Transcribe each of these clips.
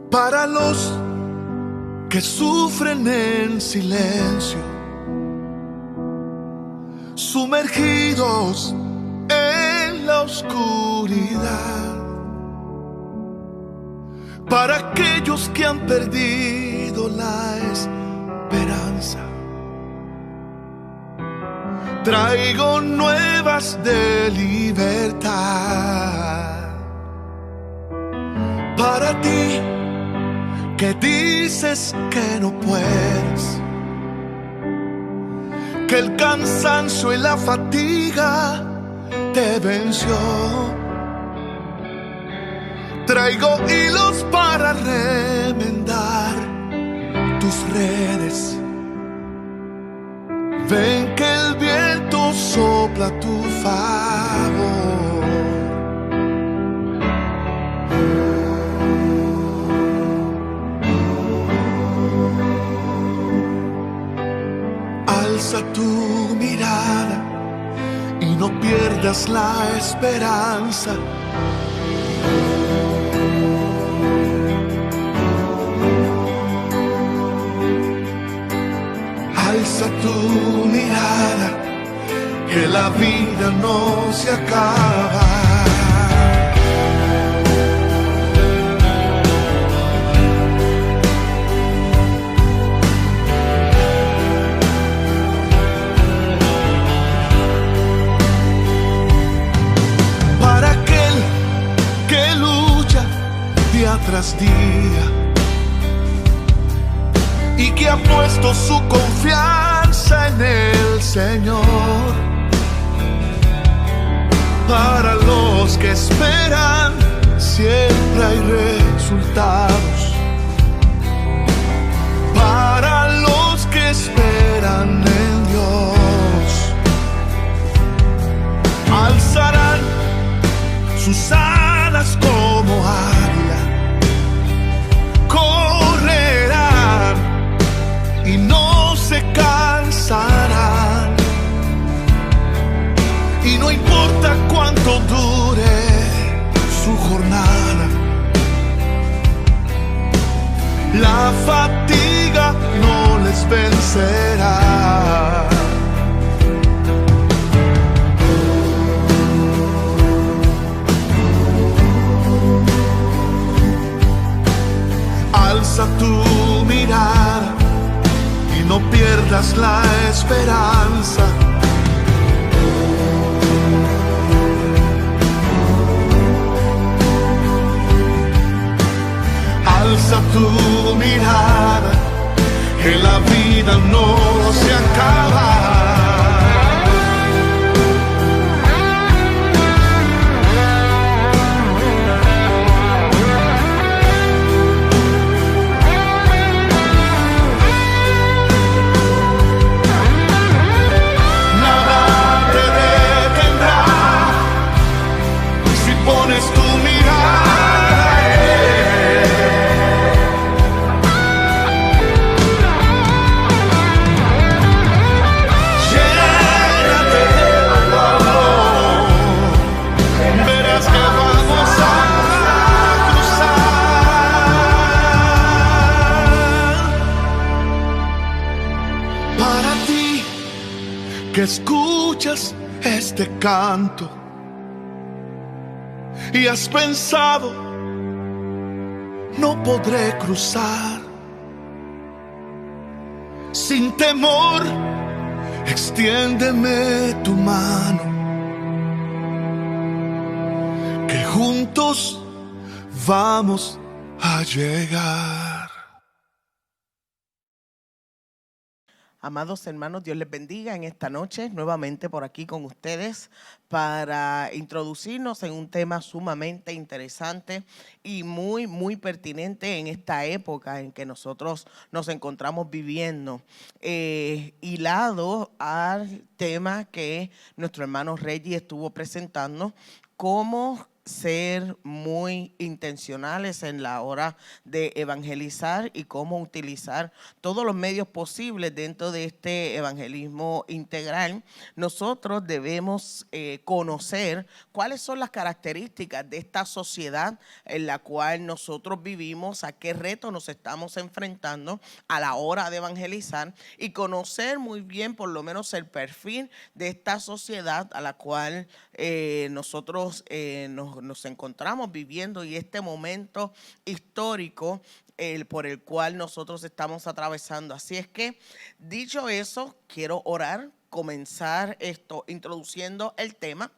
Para los que sufren en silencio, sumergidos en la oscuridad, para aquellos que han perdido la esperanza, traigo nuevas de libertad. Para ti que dices que no puedes, que el cansancio y la fatiga te venció, traigo hilos para remendar tus redes. Ven que el viento sopla a tu favor. Alza tu mirada y no pierdas la esperanza. Alza tu mirada, que la vida no se acaba. Día tras día, y que ha puesto su confianza en el Señor. Para los que esperan, siempre hay resultados. Para los que esperan en Dios, alzarán sus alas como águila, correrán y no se cansarán. Y no importa cuánto dure su jornada, la fatiga no les vencerá. Alza tu mirada y no pierdas la esperanza. Alza tu mirada, que la vida no se acaba. que escuchas este canto y has pensado, no podré cruzar. Sin temor, extiéndeme tu mano, que juntos vamos a llegar. Amados hermanos, Dios les bendiga en esta noche, nuevamente por aquí con ustedes para introducirnos en un tema sumamente interesante y muy pertinente en esta época en que nosotros nos encontramos viviendo, hilado al tema que nuestro hermano Reggie estuvo presentando, cómo ser muy intencionales en la hora de evangelizar y cómo utilizar todos los medios posibles dentro de este evangelismo integral. Nosotros debemos conocer cuáles son las características de esta sociedad en la cual nosotros vivimos, a qué retos nos estamos enfrentando a la hora de evangelizar y conocer muy bien por lo menos el perfil de esta sociedad a la cual nosotros nos encontramos viviendo y este momento histórico por el cual nosotros estamos atravesando. Así es que, dicho eso, quiero orar, comenzar esto introduciendo el tema,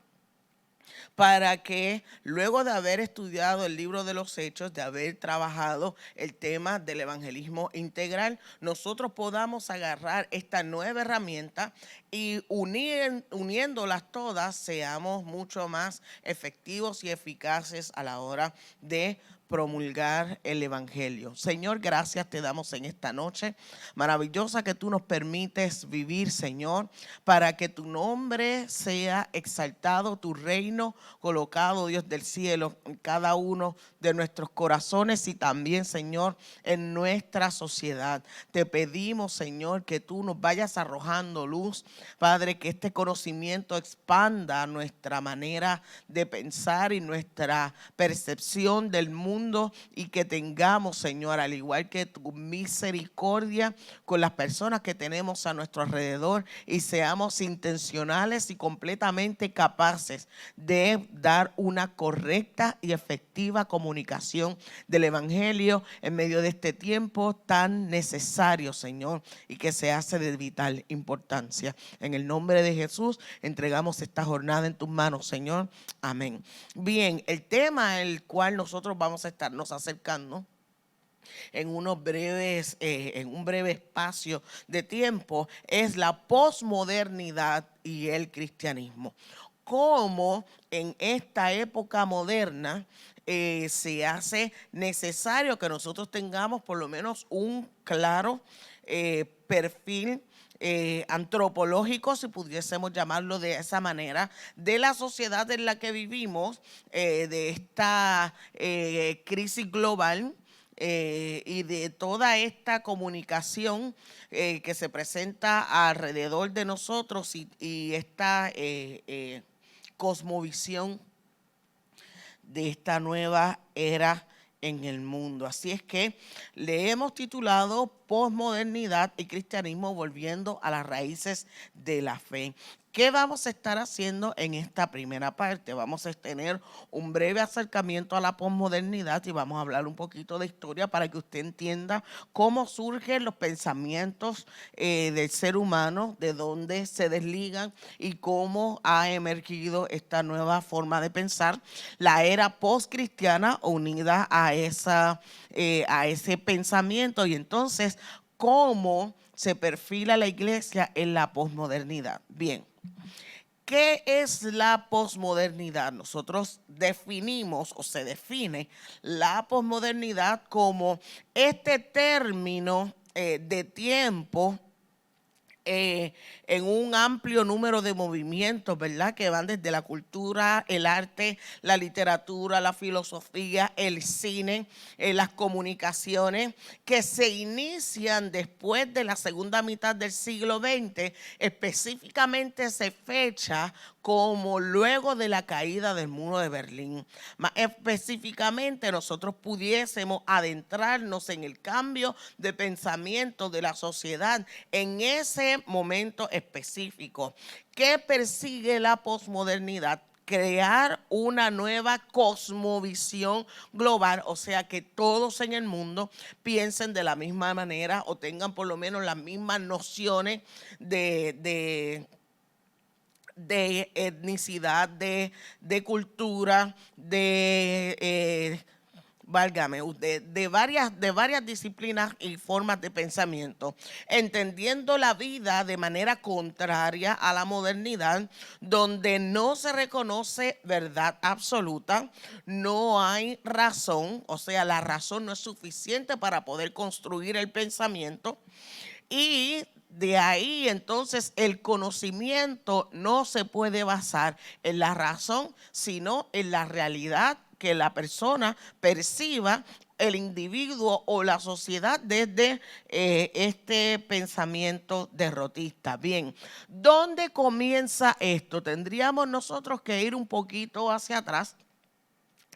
para que luego de haber estudiado el libro de los Hechos, de haber trabajado el tema del evangelismo integral, nosotros podamos agarrar esta nueva herramienta y uniéndolas todas seamos mucho más efectivos y eficaces a la hora de promulgar el evangelio. Señor, gracias te damos en esta noche maravillosa que tú nos permites vivir, Señor, para que tu nombre sea exaltado, tu reino colocado, Dios del cielo, en cada uno de nuestros corazones y también, Señor, en nuestra sociedad. Te pedimos, Señor, que tú nos vayas arrojando luz, Padre, que este conocimiento expanda nuestra manera de pensar y nuestra percepción del mundo, y que tengamos, Señor, al igual que tu misericordia con las personas que tenemos a nuestro alrededor, y seamos intencionales y completamente capaces de dar una correcta y efectiva comunicación del evangelio en medio de este tiempo tan necesario, Señor, y que se hace de vital importancia. En el nombre de Jesús entregamos esta jornada en tus manos, Señor. Amén. Bien, el tema al cual nosotros vamos a estarnos acercando en un breve espacio de tiempo es la posmodernidad y el cristianismo. Cómo en esta época moderna se hace necesario que nosotros tengamos por lo menos un claro perfil antropológico, si pudiésemos llamarlo de esa manera, de la sociedad en la que vivimos, de esta crisis global y de toda esta comunicación que se presenta alrededor de nosotros y esta cosmovisión de esta nueva era en el mundo. Así es que le hemos titulado Posmodernidad y Cristianismo, volviendo a las raíces de la fe. ¿Qué vamos a estar haciendo en esta primera parte? Vamos a tener un breve acercamiento a la posmodernidad y vamos a hablar un poquito de historia para que usted entienda cómo surgen los pensamientos del ser humano, de dónde se desligan y cómo ha emergido esta nueva forma de pensar, la era postcristiana unida a ese pensamiento, y entonces cómo se perfila la iglesia en la posmodernidad. Bien. ¿Qué es la posmodernidad? Nosotros definimos o se define la posmodernidad como este término de tiempo en un amplio número de movimientos, ¿verdad? Que van desde la cultura, el arte, la literatura, la filosofía, el cine, las comunicaciones, que se inician después de la segunda mitad del siglo XX. Específicamente se fecha como luego de la caída del muro de Berlín. Más específicamente, nosotros pudiésemos adentrarnos en el cambio de pensamiento de la sociedad en ese momento específico. ¿Qué persigue la posmodernidad? Crear una nueva cosmovisión global, o sea, que todos en el mundo piensen de la misma manera o tengan por lo menos las mismas nociones de etnicidad, de cultura, de varias disciplinas y formas de pensamiento, entendiendo la vida de manera contraria a la modernidad, donde no se reconoce verdad absoluta, no hay razón, o sea, la razón no es suficiente para poder construir el pensamiento, y de ahí entonces el conocimiento no se puede basar en la razón, sino en la realidad que la persona perciba, el individuo o la sociedad desde este pensamiento derrotista. Bien, ¿dónde comienza esto? Tendríamos nosotros que ir un poquito hacia atrás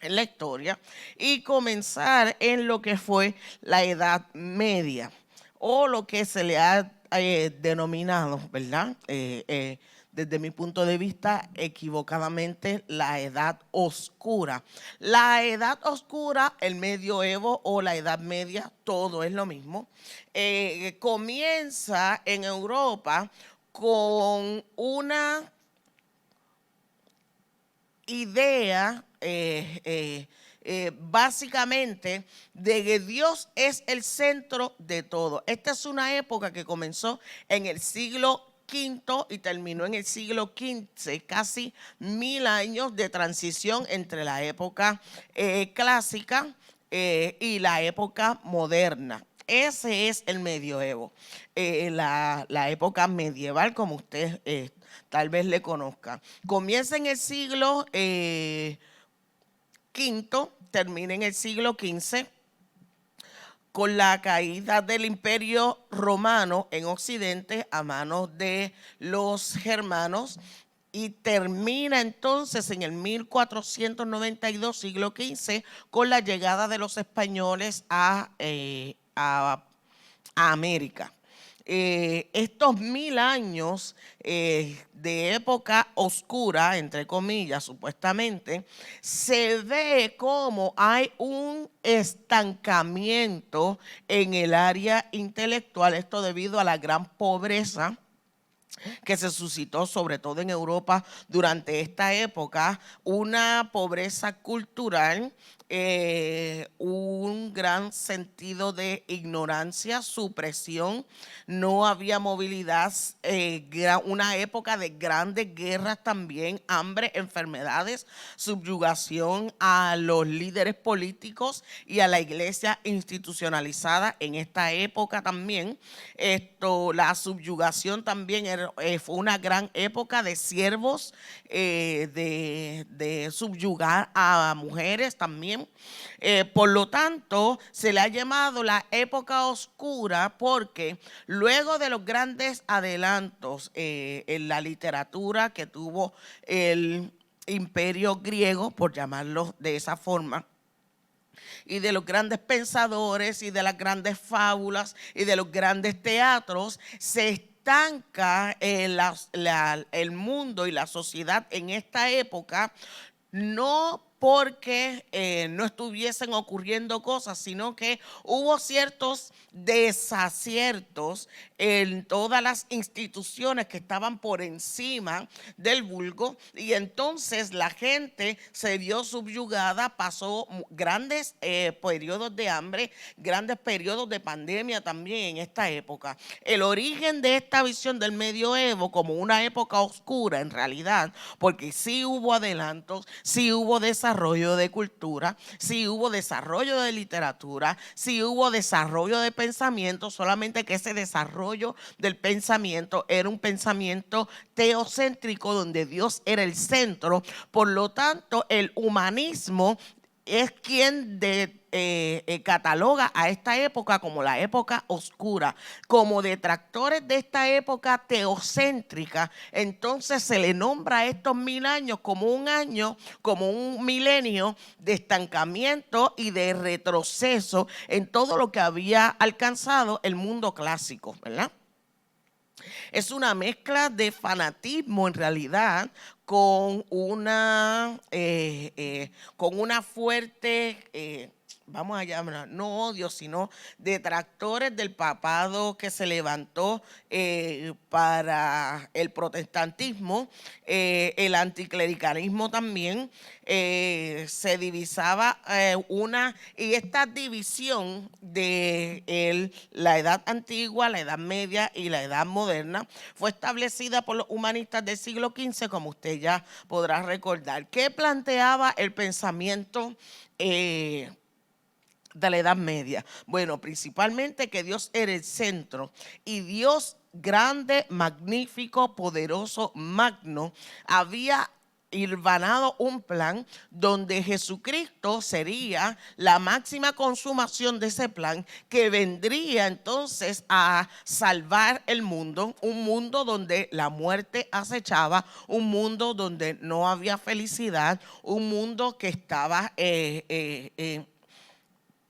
en la historia y comenzar en lo que fue la Edad Media, o lo que se le ha denominado, ¿verdad? Desde mi punto de vista, equivocadamente, la Edad Oscura. La Edad Oscura, el Medioevo o la Edad Media, todo es lo mismo. Comienza en Europa con una idea básicamente de que Dios es el centro de todo. Esta es una época que comenzó en el siglo V y terminó en el siglo XV, casi 1000 años de transición entre la época clásica y la época moderna. Ese es el medioevo, la época medieval, como usted tal vez le conozca. Comienza en el siglo V, termina en el siglo XV, con la caída del Imperio Romano en Occidente a manos de los germanos, y termina entonces en el 1492, siglo XV, con la llegada de los españoles a América. Estos 1000 años de época oscura, entre comillas, supuestamente, se ve como hay un estancamiento en el área intelectual, esto debido a la gran pobreza que se suscitó sobre todo en Europa durante esta época, una pobreza cultural, un gran sentido de ignorancia, supresión, no había movilidad, una época de grandes guerras también, hambre, enfermedades, subyugación a los líderes políticos y a la iglesia institucionalizada en esta época también. La subyugación también fue una gran época de siervos, de subyugar a mujeres también. Por lo tanto, se le ha llamado la época oscura porque luego de los grandes adelantos en la literatura que tuvo el imperio griego, por llamarlo de esa forma, y de los grandes pensadores y de las grandes fábulas y de los grandes teatros, se estanca el mundo y la sociedad en esta época, no porque no estuviesen ocurriendo cosas, sino que hubo ciertos desaciertos en todas las instituciones que estaban por encima del vulgo, y entonces la gente se vio subyugada, pasó grandes periodos de hambre, grandes periodos de pandemia también en esta época. El origen de esta visión del medioevo como una época oscura en realidad, porque sí hubo adelantos, sí hubo desarrollo de cultura, sí hubo desarrollo de literatura, sí hubo desarrollo de pensamiento, solamente que ese desarrollo del pensamiento era un pensamiento teocéntrico donde Dios era el centro. Por lo tanto, el humanismo es quien cataloga a esta época como la época oscura, como detractores de esta época teocéntrica. Entonces se le nombra a estos 1000 años como un milenio de estancamiento y de retroceso en todo lo que había alcanzado el mundo clásico, ¿verdad? Es una mezcla de fanatismo en realidad con una fuerte, vamos a llamar, no odio, sino detractores del papado que se levantó para el protestantismo, el anticlericalismo también. Se divisaba y esta división de la edad antigua, la edad media y la edad moderna fue establecida por los humanistas del siglo XV, como usted ya podrá recordar. ¿Qué planteaba el pensamiento de la Edad Media? Bueno, principalmente que Dios era el centro y Dios grande, magnífico, poderoso, magno, había hilvanado un plan donde Jesucristo sería la máxima consumación de ese plan, que vendría entonces a salvar el mundo, un mundo donde la muerte acechaba, un mundo donde no había felicidad, un mundo que estaba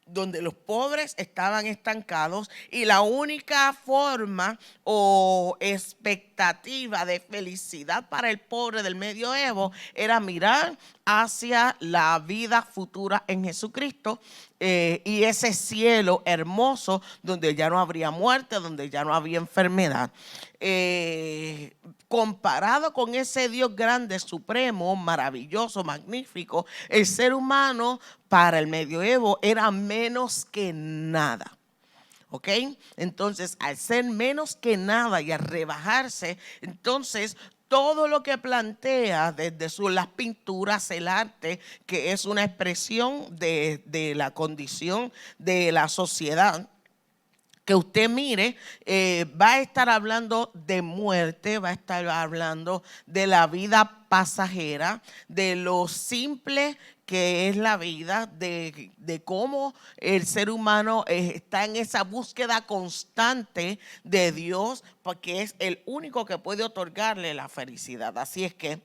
donde los pobres estaban estancados y la única forma o expectativa de felicidad para el pobre del medioevo era mirar hacia la vida futura en Jesucristo y ese cielo hermoso donde ya no habría muerte, donde ya no había enfermedad. Comparado con ese Dios grande, supremo, maravilloso, magnífico, el ser humano para el medioevo era menos que nada. ¿Ok? Entonces, al ser menos que nada y al rebajarse, entonces todo lo que plantea desde las pinturas, el arte, que es una expresión de la condición de la sociedad, que usted mire, va a estar hablando de muerte, va a estar hablando de la vida pasajera, de lo simple que es la vida, de cómo el ser humano está en esa búsqueda constante de Dios, porque es el único que puede otorgarle la felicidad. Así es que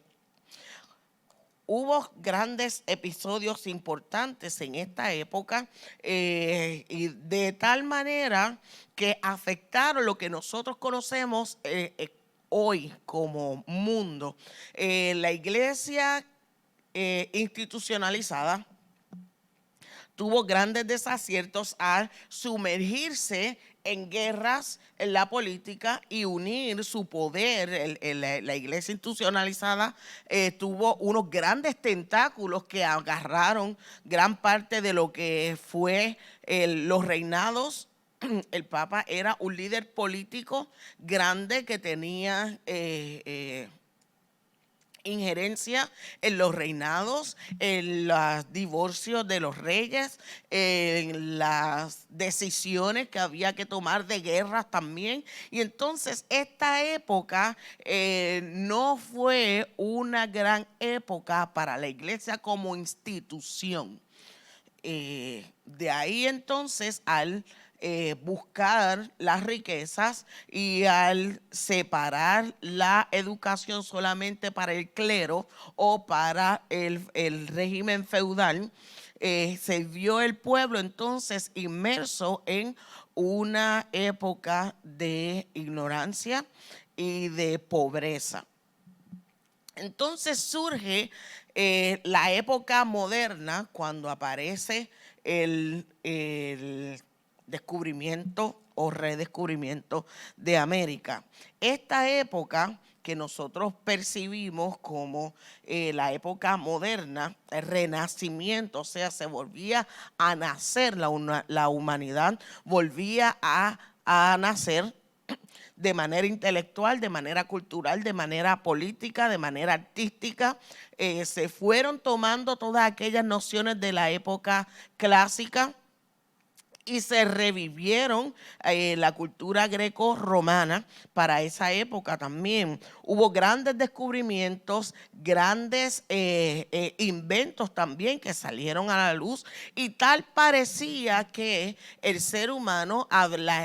hubo grandes episodios importantes en esta época y de tal manera que afectaron lo que nosotros conocemos hoy como mundo. La iglesia institucionalizada tuvo grandes desaciertos al sumergirse en guerras en la política y unir su poder. La iglesia institucionalizada tuvo unos grandes tentáculos que agarraron gran parte de lo que fue los reinados. El Papa era un líder político grande que tenía injerencia en los reinados, en los divorcios de los reyes, en las decisiones que había que tomar de guerras también. Y entonces esta época no fue una gran época para la iglesia como institución. De ahí entonces al buscar las riquezas y al separar la educación solamente para el clero o para el régimen feudal, se vio el pueblo entonces inmerso en una época de ignorancia y de pobreza. Entonces surge la época moderna cuando aparece el descubrimiento o redescubrimiento de América. Esta época que nosotros percibimos como la época moderna, el renacimiento, o sea, se volvía a nacer la humanidad, volvía a nacer de manera intelectual, de manera cultural, de manera política, de manera artística. Se fueron tomando todas aquellas nociones de la época clásica y se revivieron la cultura greco-romana para esa época también. Hubo grandes descubrimientos, grandes inventos también que salieron a la luz, y tal parecía que el ser humano,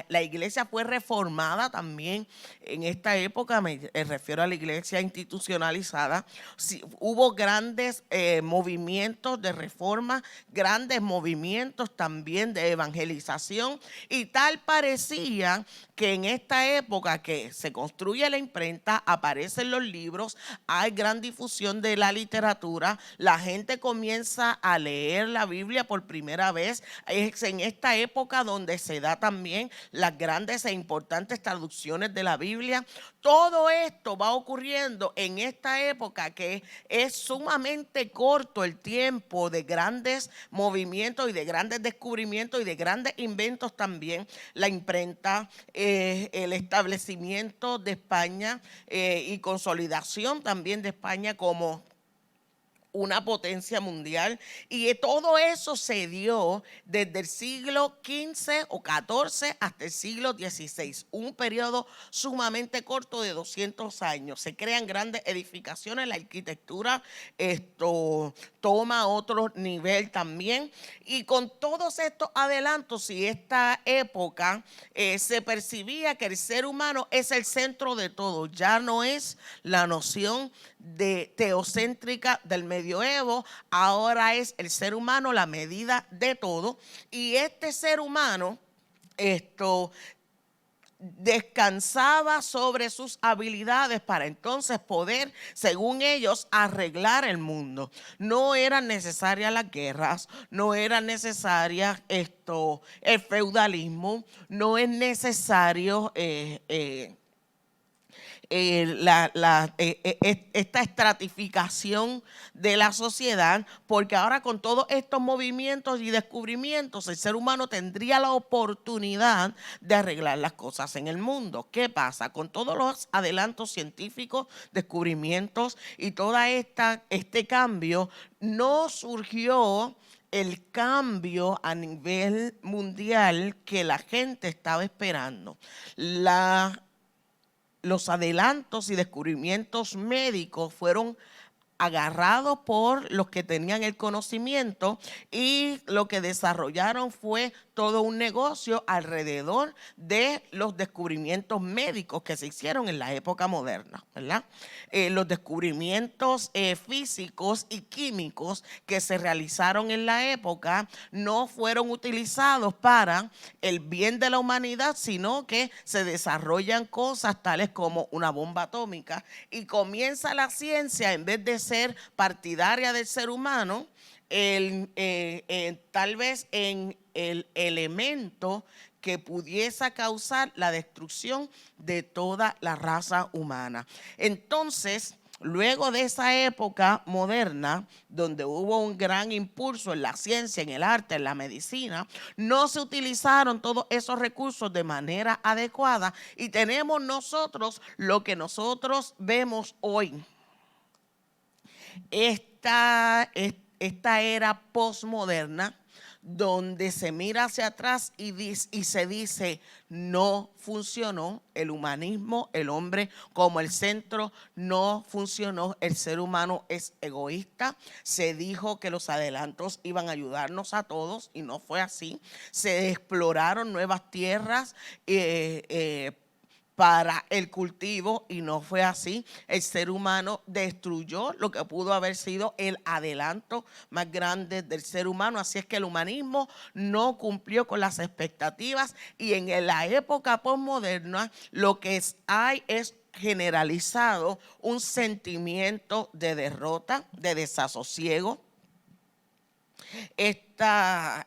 la iglesia fue reformada también en esta época, me refiero a la iglesia institucionalizada. Sí, hubo grandes movimientos de reforma, grandes movimientos también de evangelización, y tal parecía que en esta época que se construye la imprenta, aparecen los libros, hay gran difusión de la literatura, la gente comienza a leer la Biblia por primera vez. Es en esta época donde se da también las grandes e importantes traducciones de la Biblia. Todo esto va ocurriendo en esta época que es sumamente corto el tiempo de grandes movimientos y de grandes descubrimientos y de grandes inventos también. La imprenta, el establecimiento de España y consolidación también de España como una potencia mundial, y todo eso se dio desde el siglo XV o XIV hasta el siglo XVI, un periodo sumamente corto de 200 años. Se crean grandes edificaciones, la arquitectura toma otro nivel también, y con todos estos adelantos y esta época se percibía que el ser humano es el centro de todo, ya no es la noción de teocéntrica del medioevo, ahora es el ser humano la medida de todo, y este ser humano descansaba sobre sus habilidades para entonces poder, según ellos, arreglar el mundo. No eran necesarias las guerras, no era necesaria el feudalismo, no es necesario esta estratificación de la sociedad, porque ahora con todos estos movimientos y descubrimientos el ser humano tendría la oportunidad de arreglar las cosas en el mundo. ¿Qué pasa? Con todos los adelantos científicos, descubrimientos y todo este cambio, no surgió el cambio a nivel mundial que la gente estaba esperando. Los adelantos y descubrimientos médicos fueron agarrados por los que tenían el conocimiento, y lo que desarrollaron fue todo un negocio alrededor de los descubrimientos médicos que se hicieron en la época moderna, ¿verdad? Los descubrimientos físicos y químicos que se realizaron en la época no fueron utilizados para el bien de la humanidad, sino que se desarrollan cosas tales como una bomba atómica, y comienza la ciencia, en vez de ser partidaria del ser humano, tal vez en el elemento que pudiese causar la destrucción de toda la raza humana. Entonces, luego de esa época moderna, donde hubo un gran impulso en la ciencia, en el arte, en la medicina, no se utilizaron todos esos recursos de manera adecuada, y tenemos nosotros lo que nosotros vemos hoy. Esta era posmoderna, donde se mira hacia atrás y se dice: no funcionó el humanismo, el hombre como el centro, no funcionó, el ser humano es egoísta. Se dijo que los adelantos iban a ayudarnos a todos, y no fue así. Se exploraron nuevas tierras para el cultivo, y no fue así. El ser humano destruyó lo que pudo haber sido el adelanto más grande del ser humano. Así es que el humanismo no cumplió con las expectativas, y en la época posmoderna lo que hay es generalizado un sentimiento de derrota, de desasosiego. Esta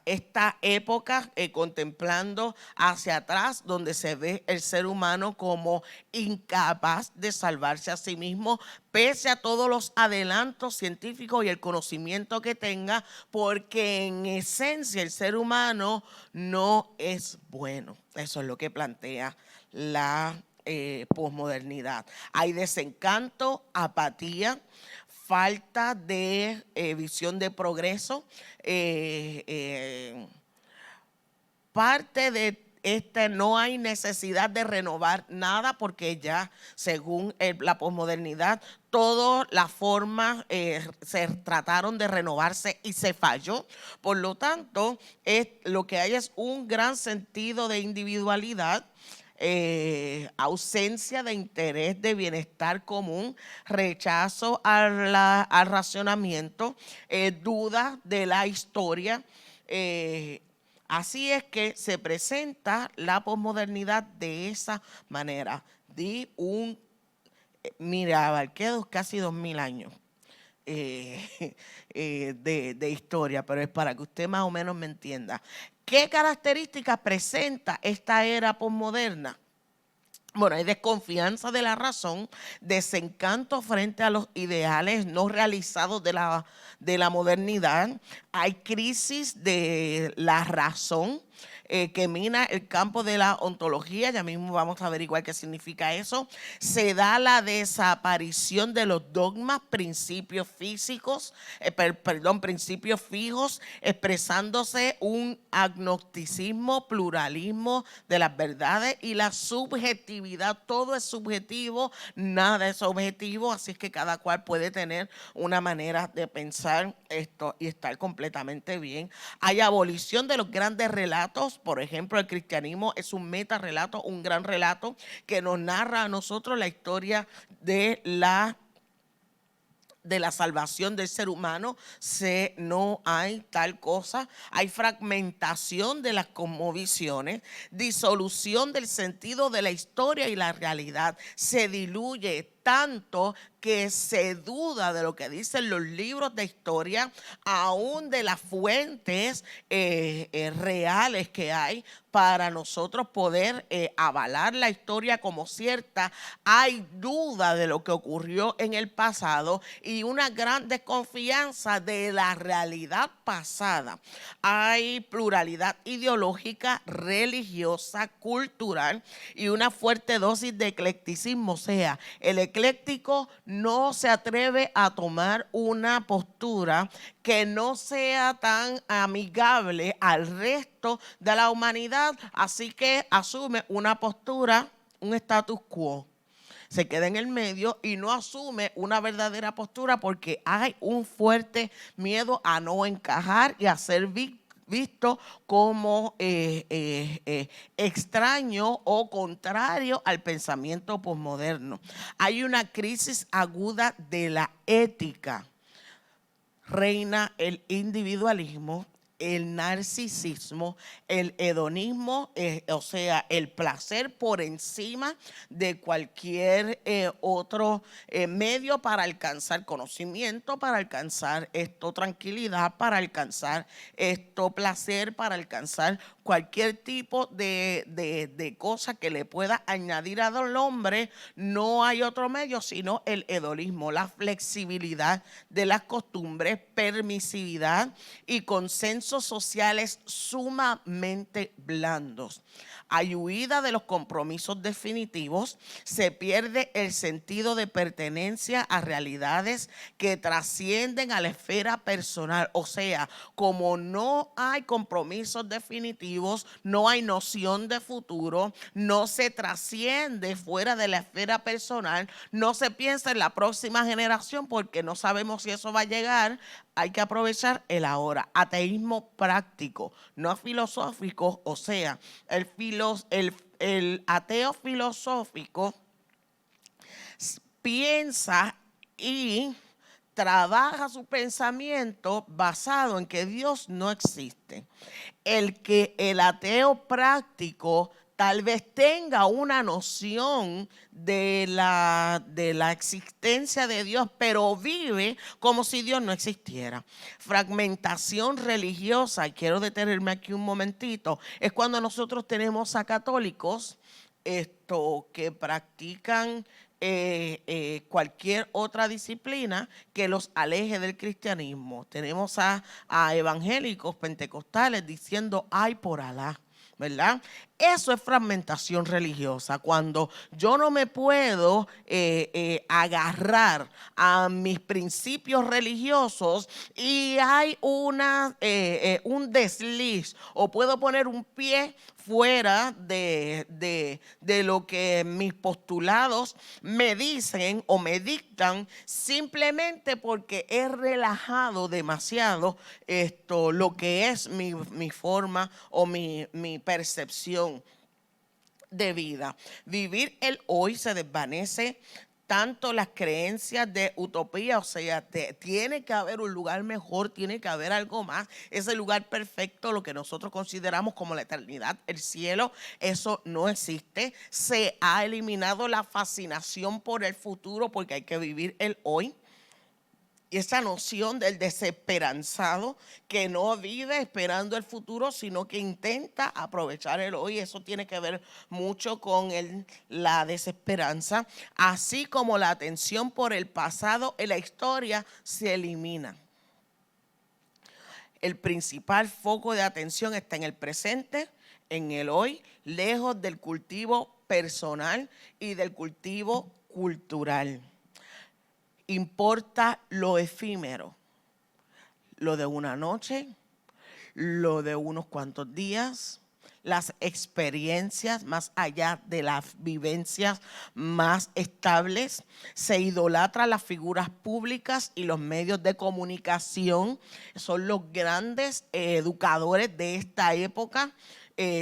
época contemplando hacia atrás, donde se ve el ser humano como incapaz de salvarse a sí mismo, pese a todos los adelantos científicos y el conocimiento que tenga, porque en esencia el ser humano no es bueno. Eso es lo que plantea la posmodernidad. Hay desencanto, apatía, falta de visión de progreso, parte de no hay necesidad de renovar nada porque ya, según la posmodernidad, todas las formas se trataron de renovarse y se falló. Por lo tanto, lo que hay es un gran sentido de individualidad, ausencia de interés de bienestar común, rechazo al racionamiento, duda de la historia. Así es que se presenta la posmodernidad de esa manera. Mira, abarqué casi 2000 años de historia, pero es para que usted más o menos me entienda. ¿Qué características presenta esta era posmoderna? Bueno, hay desconfianza de la razón, desencanto frente a los ideales no realizados de la modernidad, hay crisis de la razón que mina el campo de la ontología, ya mismo vamos a averiguar qué significa eso. Se da la desaparición de los dogmas, principios físicos, principios fijos, expresándose un agnosticismo, pluralismo de las verdades y la subjetividad. Todo es subjetivo, nada es objetivo, así es que cada cual puede tener una manera de pensar esto y estar completamente bien. Hay abolición de los grandes relatos. Por ejemplo, el cristianismo es un metarrelato, un gran relato que nos narra a nosotros la historia de la salvación del ser humano. No hay tal cosa. Hay fragmentación de las cosmovisiones, disolución del sentido de la historia y la realidad. Se diluye tanto que se duda de lo que dicen los libros de historia, aún de las fuentes reales que hay para nosotros poder avalar la historia como cierta. Hay duda de lo que ocurrió en el pasado y una gran desconfianza de la realidad pasada. Hay pluralidad ideológica, religiosa, cultural y una fuerte dosis de eclecticismo. O sea, el ecléctico no se atreve a tomar una postura que no sea tan amigable al resto de la humanidad, así que asume una postura, un status quo. Se queda en el medio y no asume una verdadera postura porque hay un fuerte miedo a no encajar y a ser visto como extraño o contrario al pensamiento posmoderno. Hay una crisis aguda de la ética. Reina el individualismo, el narcisismo, el hedonismo, o sea, el placer por encima de cualquier otro medio para alcanzar conocimiento, para alcanzar tranquilidad, para alcanzar placer, para alcanzar cualquier tipo de cosa que le pueda añadir al hombre. No hay otro medio sino el hedonismo, la flexibilidad de las costumbres, permisividad y consensos sociales sumamente blandos. Hay huida de los compromisos definitivos, se pierde el sentido de pertenencia a realidades que trascienden a la esfera personal. O sea, como no hay compromisos definitivos, no hay noción de futuro, no se trasciende fuera de la esfera personal, no se piensa en la próxima generación porque no sabemos si eso va a llegar. Hay que aprovechar el ahora. Ateísmo práctico, no filosófico. O sea, el ateo filosófico piensa y trabaja su pensamiento basado en que Dios no existe. El ateo práctico tal vez tenga una noción de la existencia de Dios, pero vive como si Dios no existiera. Fragmentación religiosa, y quiero detenerme aquí un momentito, es cuando nosotros tenemos a católicos que practican cualquier otra disciplina que los aleje del cristianismo. Tenemos a evangélicos pentecostales diciendo ay por Alá, ¿verdad? Eso es fragmentación religiosa, cuando yo no me puedo agarrar a mis principios religiosos y hay un desliz, o puedo poner un pie fuera de lo que mis postulados me dicen o me dictan, simplemente porque he relajado demasiado lo que es mi forma o mi percepción de vida. Vivir el hoy se desvanece tanto las creencias de utopía, o sea, tiene que haber un lugar mejor, tiene que haber algo más, ese lugar perfecto, lo que nosotros consideramos como la eternidad, el cielo, eso no existe. Se ha eliminado la fascinación por el futuro porque hay que vivir el hoy. Y esa noción del desesperanzado que no vive esperando el futuro, sino que intenta aprovechar el hoy, eso tiene que ver mucho con la desesperanza, así como la atención por el pasado en la historia se elimina. El principal foco de atención está en el presente, en el hoy, lejos del cultivo personal y del cultivo cultural. Importa lo efímero, lo de una noche, lo de unos cuantos días, las experiencias más allá de las vivencias más estables. Se idolatra las figuras públicas y los medios de comunicación. Son los grandes educadores de esta época,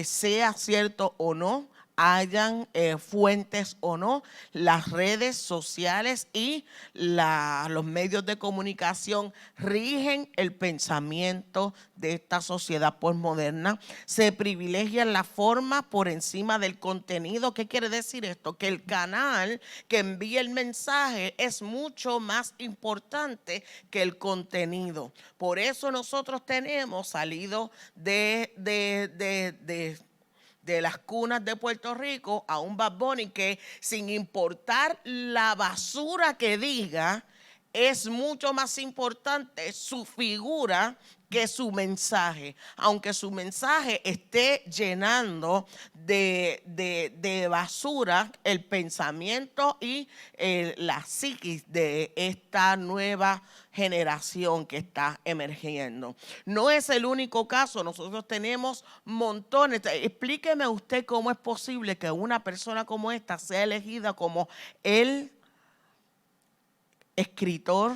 sea cierto o no, hayan fuentes o no, las redes sociales y los medios de comunicación rigen el pensamiento de esta sociedad posmoderna. Se privilegia la forma por encima del contenido. ¿Qué quiere decir esto? Que el canal que envía el mensaje es mucho más importante que el contenido. Por eso nosotros tenemos salido de las cunas de Puerto Rico a un Bad Bunny que, sin importar la basura que diga, es mucho más importante su figura que su mensaje, aunque su mensaje esté llenando de basura el pensamiento y la psiquis de esta nueva generación que está emergiendo. No es el único caso, nosotros tenemos montones. Explíqueme usted cómo es posible que una persona como esta sea elegida como el escritor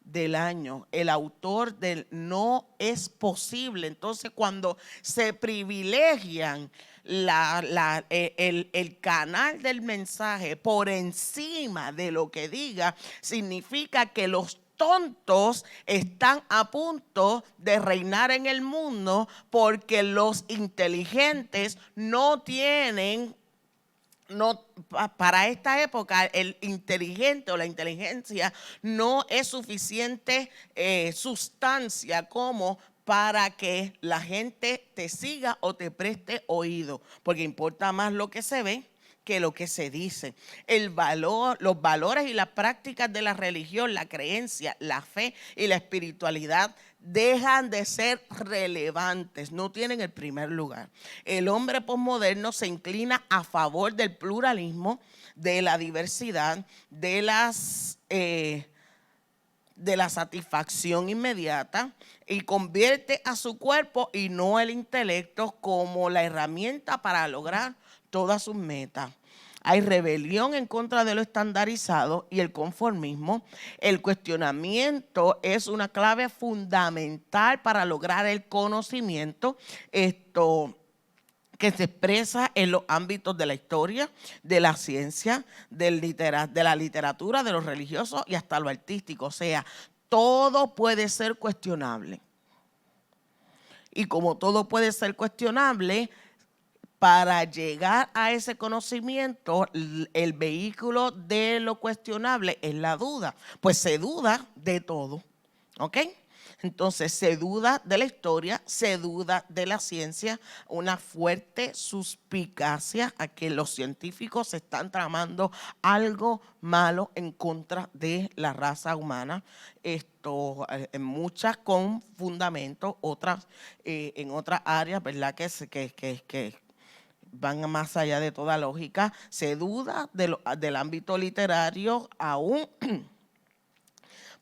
del año, el autor del no es posible. Entonces, cuando se privilegian el canal del mensaje por encima de lo que diga, significa que los tontos están a punto de reinar en el mundo porque los inteligentes no tienen. No, para esta época el inteligente o la inteligencia no es suficiente sustancia como para que la gente te siga o te preste oído, porque importa más lo que se ve que lo que se dice. Los valores y las prácticas de la religión, la creencia, la fe y la espiritualidad dejan de ser relevantes, no tienen el primer lugar. El hombre posmoderno se inclina a favor del pluralismo, de la diversidad, de la satisfacción inmediata, y convierte a su cuerpo y no el intelecto como la herramienta para lograr todas sus metas. Hay rebelión en contra de lo estandarizado y el conformismo. El cuestionamiento es una clave fundamental para lograr el conocimiento. Que se expresa en los ámbitos de la historia, de la ciencia, de la literatura, de lo religioso y hasta lo artístico. O sea, todo puede ser cuestionable. Y como todo puede ser cuestionable, para llegar a ese conocimiento, el vehículo de lo cuestionable es la duda. Pues se duda de todo, ¿ok? Entonces se duda de la historia, se duda de la ciencia, una fuerte suspicacia a que los científicos están tramando algo malo en contra de la raza humana. Muchas con fundamento, otras en otras áreas, ¿verdad? Que van más allá de toda lógica. Se duda del ámbito literario aún.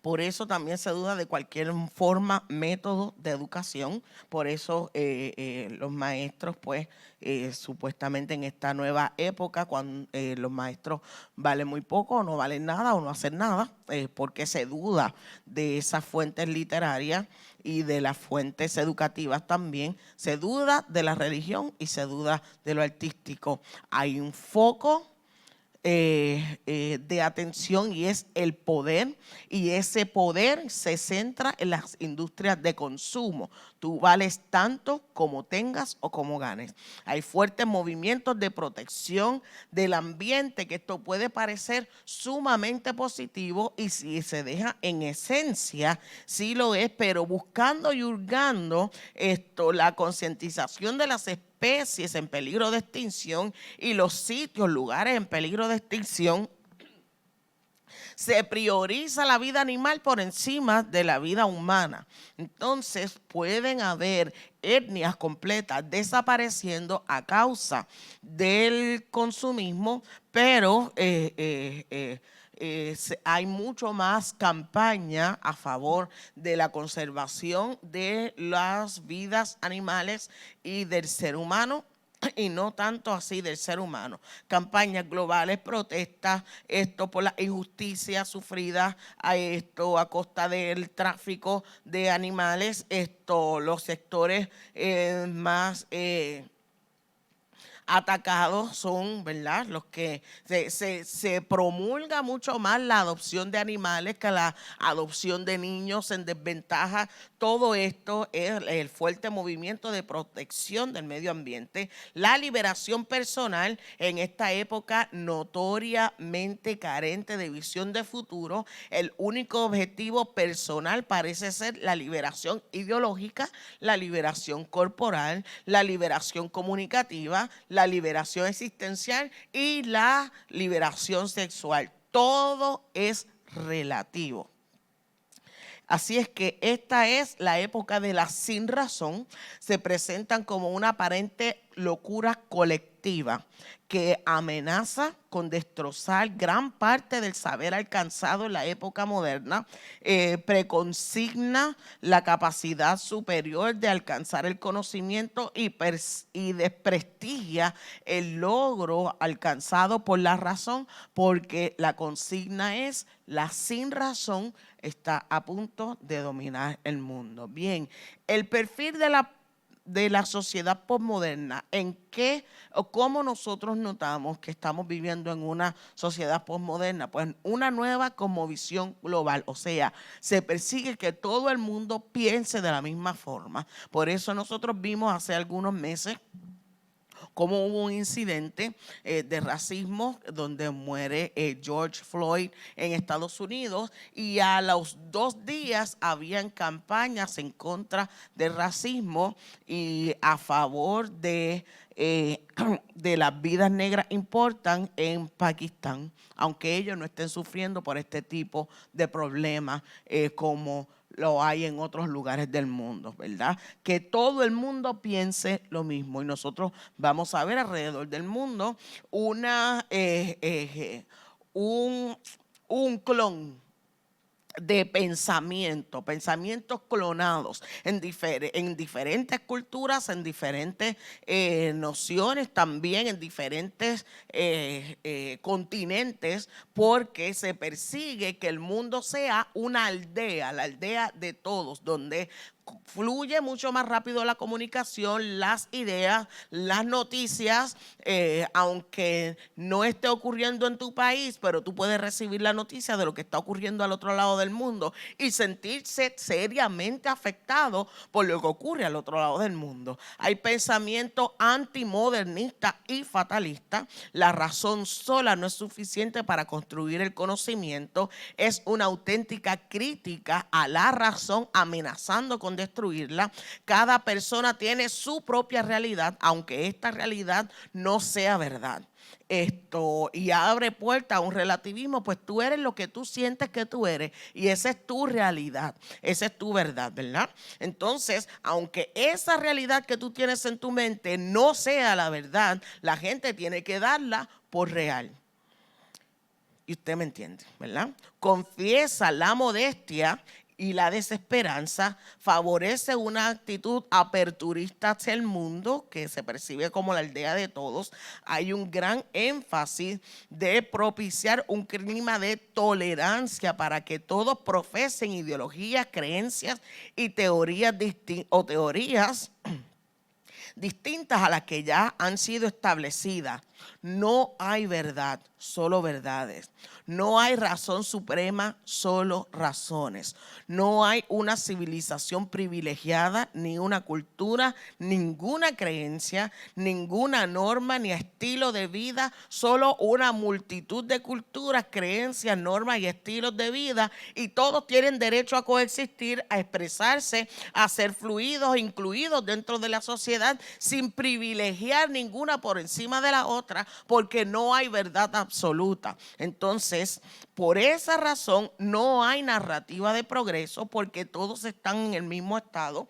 Por eso también se duda de cualquier forma, método de educación. Por eso los maestros, pues, supuestamente en esta nueva época, cuando los maestros valen muy poco, o no valen nada, o no hacen nada, porque se duda de esas fuentes literarias y de las fuentes educativas también. Se duda de la religión y se duda de lo artístico. Hay un foco de atención y es el poder, y ese poder se centra en las industrias de consumo. Tú vales tanto como tengas o como ganes. Hay fuertes movimientos de protección del ambiente, que esto puede parecer sumamente positivo, y si se deja en esencia, sí lo es, pero buscando y hurgando la concientización de las especies en peligro de extinción y los sitios, lugares en peligro de extinción, se prioriza la vida animal por encima de la vida humana. Entonces pueden haber etnias completas desapareciendo a causa del consumismo, pero hay mucho más campaña a favor de la conservación de las vidas animales y del ser humano, y no tanto así del ser humano. Campañas globales, protestas, por la injusticia sufrida a costa del tráfico de animales, los sectores más atacados son, ¿verdad?, los que se promulga mucho más la adopción de animales que la adopción de niños en desventaja. Todo esto es el fuerte movimiento de protección del medio ambiente. La liberación personal en esta época notoriamente carente de visión de futuro. El único objetivo personal parece ser la liberación ideológica, la liberación corporal, la liberación comunicativa, la liberación existencial y la liberación sexual. Todo es relativo. Así es que esta es la época de la sin razón. Se presentan como una aparente locura colectiva que amenaza con destrozar gran parte del saber alcanzado en la época moderna, preconsigna la capacidad superior de alcanzar el conocimiento y desprestigia el logro alcanzado por la razón, porque la consigna es: la sin razón está a punto de dominar el mundo. Bien, el perfil de la sociedad posmoderna, ¿en qué o cómo nosotros notamos que estamos viviendo en una sociedad posmoderna? Pues una nueva cosmovisión global, o sea, se persigue que todo el mundo piense de la misma forma. Por eso nosotros vimos hace algunos meses como hubo un incidente de racismo donde muere George Floyd en Estados Unidos, y a los 2 días habían campañas en contra del racismo y a favor de las vidas negras importan en Pakistán, aunque ellos no estén sufriendo por este tipo de problemas como lo hay en otros lugares del mundo, ¿verdad? Que todo el mundo piense lo mismo, y nosotros vamos a ver alrededor del mundo un clon de pensamientos clonados en diferentes culturas, en diferentes nociones, también en diferentes continentes, porque se persigue que el mundo sea una aldea, la aldea de todos, donde fluye mucho más rápido la comunicación, las ideas, las noticias, aunque no esté ocurriendo en tu país, pero tú puedes recibir la noticia de lo que está ocurriendo al otro lado del mundo y sentirse seriamente afectado por lo que ocurre al otro lado del mundo. Hay pensamiento antimodernista y fatalista. La razón sola no es suficiente para construir el conocimiento. Es una auténtica crítica a la razón, amenazando con destruirla. Cada persona tiene su propia realidad, aunque esta realidad no sea verdad. y abre puerta a un relativismo, pues tú eres lo que tú sientes que tú eres y esa es tu realidad, esa es tu verdad, ¿verdad? Entonces, aunque esa realidad que tú tienes en tu mente no sea la verdad, la gente tiene que darla por real. Y usted me entiende, ¿verdad? Confiesa la modestia y la desesperanza, favorece una actitud aperturista hacia el mundo que se percibe como la aldea de todos. Hay un gran énfasis de propiciar un clima de tolerancia para que todos profesen ideologías, creencias y teorías distintas a las que ya han sido establecidas. No hay verdad, solo verdades. No hay razón suprema, solo razones. No hay una civilización privilegiada, ni una cultura, ninguna creencia, ninguna norma, ni estilo de vida, solo una multitud de culturas, creencias, normas y estilos de vida, y todos tienen derecho a coexistir, a expresarse, a ser fluidos, incluidos dentro de la sociedad, sin privilegiar ninguna por encima de la otra, porque no hay verdad absoluta. Entonces, por esa razón, no hay narrativa de progreso, porque todos están en el mismo estado.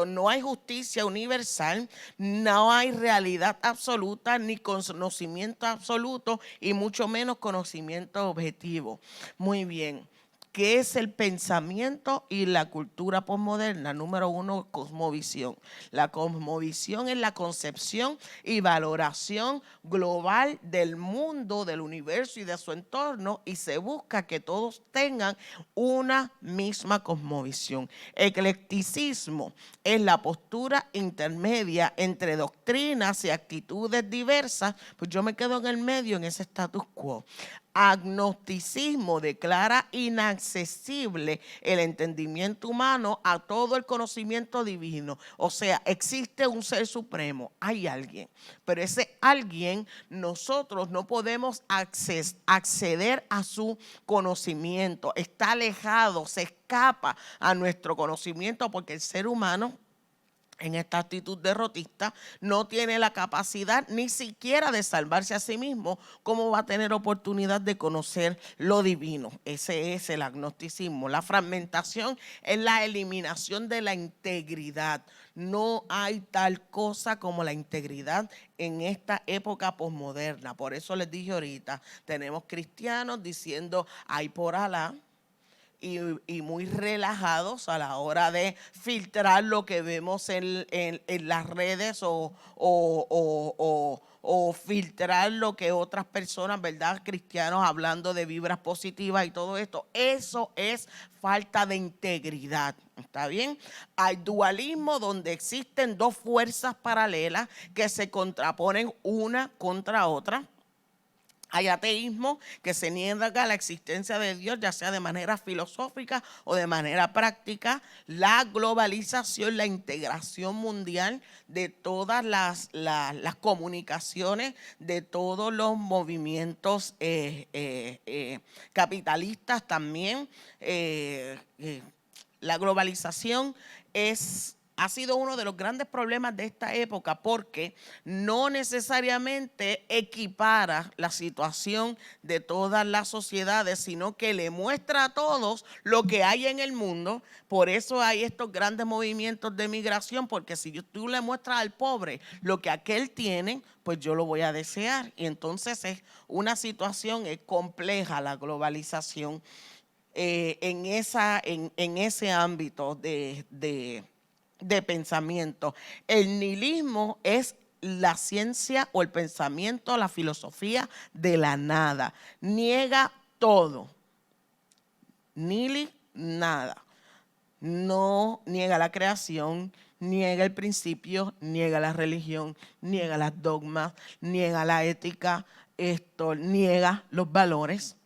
No hay justicia universal, no hay realidad absoluta, ni conocimiento absoluto, y mucho menos conocimiento objetivo. Muy bien. ¿Qué es el pensamiento y la cultura posmoderna? Número 1, cosmovisión. La cosmovisión es la concepción y valoración global del mundo, del universo y de su entorno, y se busca que todos tengan una misma cosmovisión. Eclecticismo es la postura intermedia entre doctrinas y actitudes diversas, pues yo me quedo en el medio en ese status quo. Agnosticismo declara inaccesible el entendimiento humano a todo el conocimiento divino. O sea, existe un ser supremo, hay alguien, pero ese alguien nosotros no podemos acceder a su conocimiento. Está alejado, se escapa a nuestro conocimiento, porque el ser humano, en esta actitud derrotista, no tiene la capacidad ni siquiera de salvarse a sí mismo. ¿Cómo va a tener oportunidad de conocer lo divino? Ese es el agnosticismo. La fragmentación es la eliminación de la integridad. No hay tal cosa como la integridad en esta época posmoderna. Por eso les dije ahorita, tenemos cristianos diciendo ay por Alá, y muy relajados a la hora de filtrar lo que vemos en las redes o filtrar lo que otras personas, ¿verdad? Cristianos hablando de vibras positivas y todo esto. Eso es falta de integridad, ¿está bien? Hay dualismo donde existen dos fuerzas paralelas que se contraponen una contra otra. Hay ateísmo que se niega la existencia de Dios, ya sea de manera filosófica o de manera práctica. La globalización, la integración mundial de todas las comunicaciones, de todos los movimientos capitalistas también. La globalización ha sido uno de los grandes problemas de esta época, porque no necesariamente equipara la situación de todas las sociedades, sino que le muestra a todos lo que hay en el mundo. Por eso hay estos grandes movimientos de migración, porque si tú le muestras al pobre lo que aquel tiene, pues yo lo voy a desear. Y entonces es una situación compleja la globalización en ese ámbito de pensamiento. El nihilismo es la ciencia o el pensamiento, la filosofía de la nada. Niega todo. Nihil, nada. No niega la creación, niega el principio, niega la religión, niega las dogmas, niega la ética, niega los valores.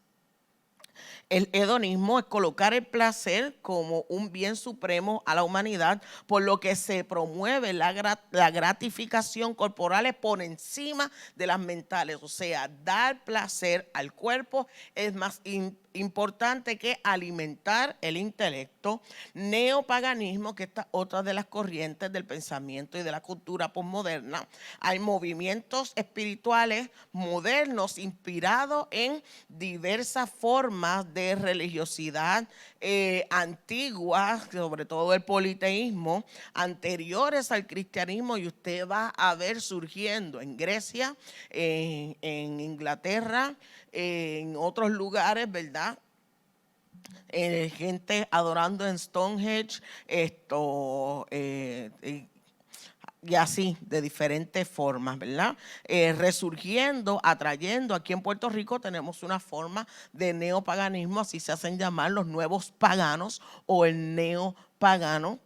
El hedonismo es colocar el placer como un bien supremo a la humanidad, por lo que se promueve la gratificación corporal por encima de las mentales. O sea, dar placer al cuerpo es más importante que alimentar el intelecto, neopaganismo, que esta es otra de las corrientes del pensamiento y de la cultura posmoderna. Hay movimientos espirituales modernos inspirados en diversas formas de religiosidad antiguas, sobre todo el politeísmo, anteriores al cristianismo, y usted va a ver surgiendo en Grecia, en Inglaterra, en otros lugares, ¿verdad? Gente adorando en Stonehenge, y así, de diferentes formas, ¿verdad? Resurgiendo, atrayendo. Aquí en Puerto Rico tenemos una forma de neopaganismo, así se hacen llamar los nuevos paganos o el neopagano.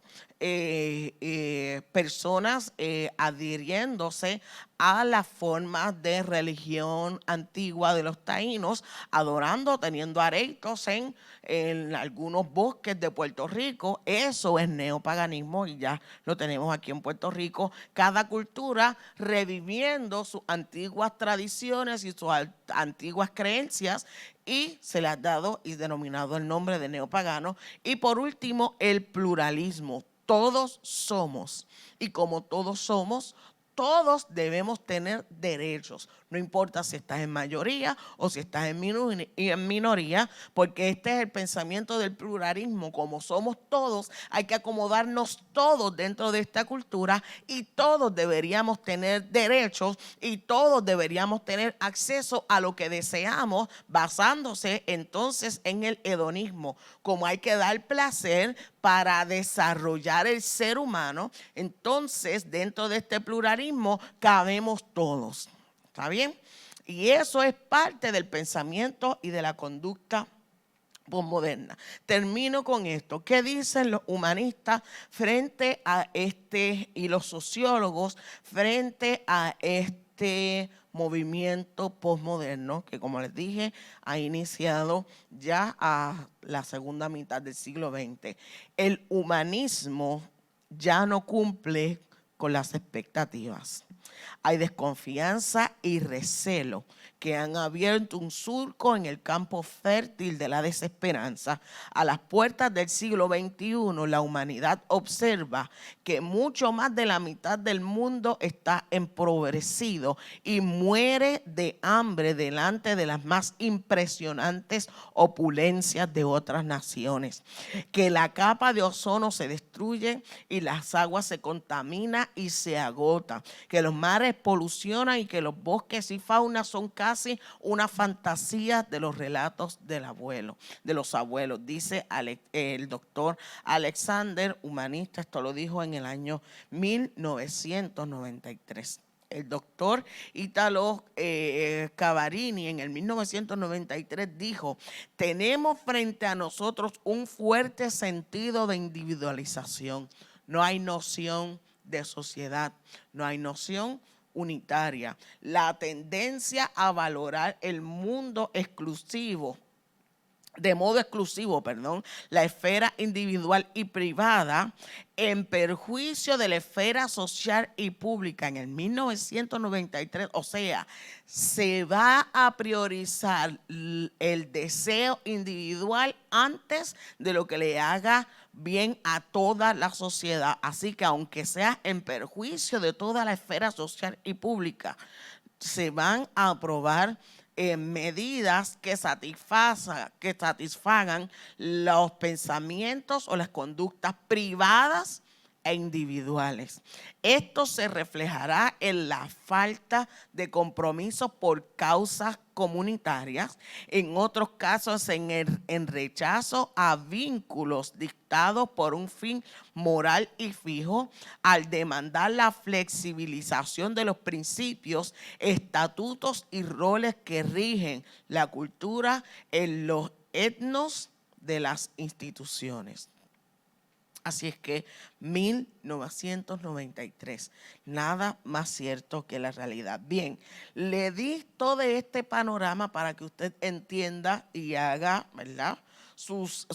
Personas adhiriéndose a la forma de religión antigua de los taínos, adorando, teniendo areitos en algunos bosques de Puerto Rico. Eso es neopaganismo y ya lo tenemos aquí en Puerto Rico. Cada cultura reviviendo sus antiguas tradiciones y sus antiguas creencias, y se le ha dado y denominado el nombre de neopagano. Y por último, el pluralismo. Todos somos, y como todos somos, todos debemos tener derechos, no importa si estás en mayoría o si estás en minoría, porque este es el pensamiento del pluralismo. Como somos todos, hay que acomodarnos todos dentro de esta cultura, y todos deberíamos tener derechos y todos deberíamos tener acceso a lo que deseamos, basándose entonces en el hedonismo. Como hay que dar placer para desarrollar el ser humano, entonces dentro de este pluralismo cabemos todos. ¿Está bien? Y eso es parte del pensamiento y de la conducta posmoderna. Termino con esto. ¿Qué dicen los humanistas frente a y los sociólogos frente a este movimiento posmoderno que, como les dije, ha iniciado ya a la segunda mitad del siglo XX? El humanismo ya no cumple con las expectativas. Hay desconfianza y recelo que han abierto un surco en el campo fértil de la desesperanza. A las puertas del siglo XXI, la humanidad observa que mucho más de la mitad del mundo está empobrecido y muere de hambre delante de las más impresionantes opulencias de otras naciones. Que la capa de ozono se destruye y las aguas se contaminan y se agotan. Que los mares polucionan y que los bosques y fauna son casi una fantasía de los relatos de los abuelos, dice el doctor Alexander, humanista. Esto lo dijo en el año 1993. El doctor Italo Cavarini en el 1993 dijo: tenemos frente a nosotros un fuerte sentido de individualización. No hay noción de sociedad, no hay noción unitaria. La tendencia a valorar el mundo exclusivo, de modo exclusivo, la esfera individual y privada, en perjuicio de la esfera social y pública. En el 1993, o sea, se va a priorizar el deseo individual antes de lo que le haga bien a toda la sociedad. Así que aunque sea en perjuicio de toda la esfera social y pública, se van a aprobar medidas que satisfagan los pensamientos o las conductas privadas e individuales. Esto se reflejará en la falta de compromiso por causas comunitarias, en otros casos en rechazo a vínculos dictados por un fin moral y fijo, al demandar la flexibilización de los principios, estatutos y roles que rigen la cultura en los etnos de las instituciones. Así es que 1993, nada más cierto que la realidad. Bien, le di todo este panorama para que usted entienda y haga, ¿verdad?, sus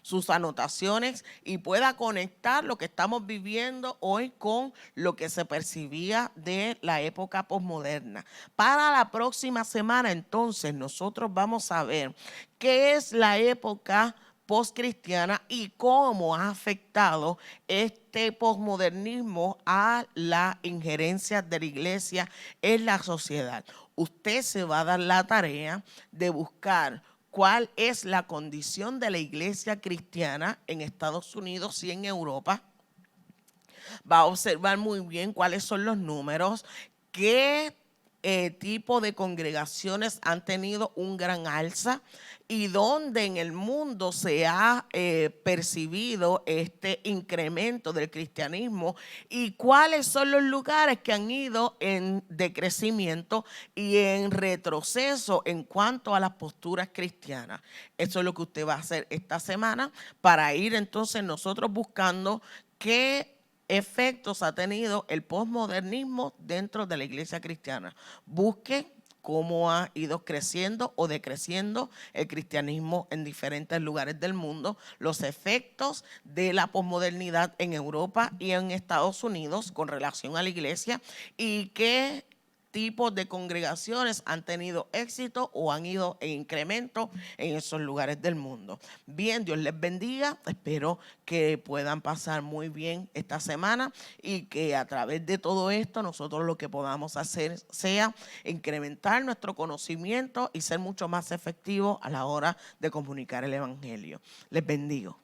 sus anotaciones y pueda conectar lo que estamos viviendo hoy con lo que se percibía de la época posmoderna. Para la próxima semana, entonces, nosotros vamos a ver qué es la época postcristiana y cómo ha afectado este posmodernismo a la injerencia de la iglesia en la sociedad. Usted se va a dar la tarea de buscar cuál es la condición de la iglesia cristiana en Estados Unidos y en Europa. Va a observar muy bien cuáles son los números, qué tipo de congregaciones han tenido un gran alza y dónde en el mundo se ha percibido este incremento del cristianismo y cuáles son los lugares que han ido en decrecimiento y en retroceso en cuanto a las posturas cristianas. Eso es lo que usted va a hacer esta semana para ir entonces nosotros buscando qué efectos ha tenido el posmodernismo dentro de la iglesia cristiana. Busque cómo ha ido creciendo o decreciendo el cristianismo en diferentes lugares del mundo, los efectos de la posmodernidad en Europa y en Estados Unidos con relación a la iglesia y qué tipos de congregaciones han tenido éxito o han ido en incremento en esos lugares del mundo. Bien, Dios les bendiga. Espero que puedan pasar muy bien esta semana y que a través de todo esto nosotros lo que podamos hacer sea incrementar nuestro conocimiento y ser mucho más efectivos a la hora de comunicar el evangelio. Les bendigo.